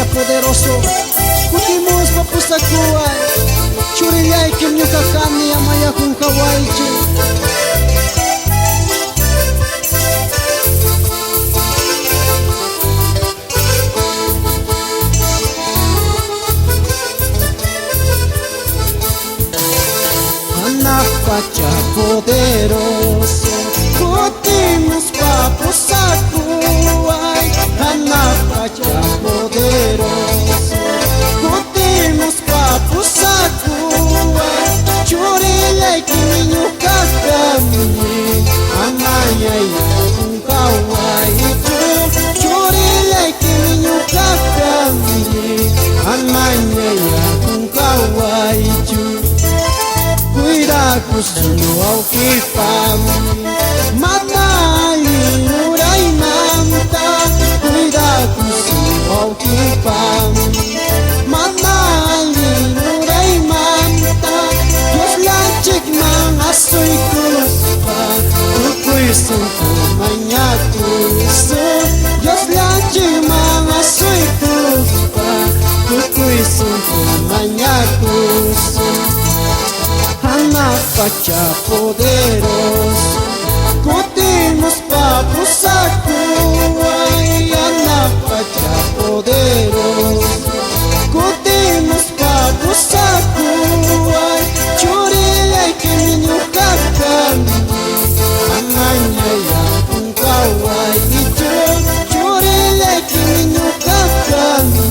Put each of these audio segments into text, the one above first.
Pacha poderoso, kutimos papusakuay, churiyay kim nyukakani amaya kung kawaichi. Anak Pacha poderoso, kutimos papusakuay. Anak Pacha poderoso, kutimos papusakuay. Churiyay kiminyo kakami, amaya yung kawaicho. Churiyay kiminyo kakami, amaya yung kawaicho. Cuida kusuno ao kifami, matali nuray mamta. Cuida kusuno ao kifami, matali nuray mamta. Dios lachik mga soy kuspa, kukuy sungko manyakuso. Dios lachik mga soy kuspa, kukuy sungko manyakuso. Anak Pacha poderoso, kutimos papusakuay. Anak Pacha poderoso, kutimos papusakuay. Churiyay kiminyo kakami, amanya yung kawaicho. Churiyay kiminyo kakami,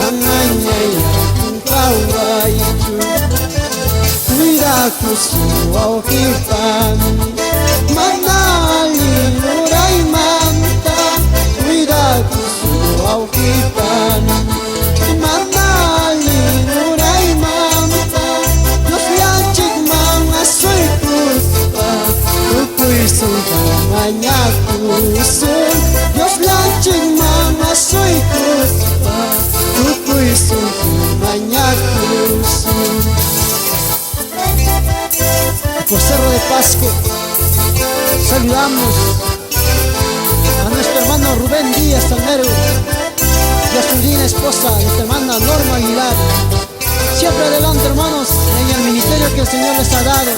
amanya yung kawaicho. Cuida kusuno ao kifami, manali nuray mamta. Cuida kusuno ao kifami, manali nuray mamta. Dios lachik mga soy kuspa, kukuy sungko manyakuso. Dios lachik mga soy kuspa, kukuy sungko manyakuso. Por Cerro de Pasco saludamos a nuestro hermano Rubén Díaz Salmero y a su linda esposa, nuestra hermana Norma Aguilar. Siempre adelante, hermanos, en el ministerio que el Señor les ha dado.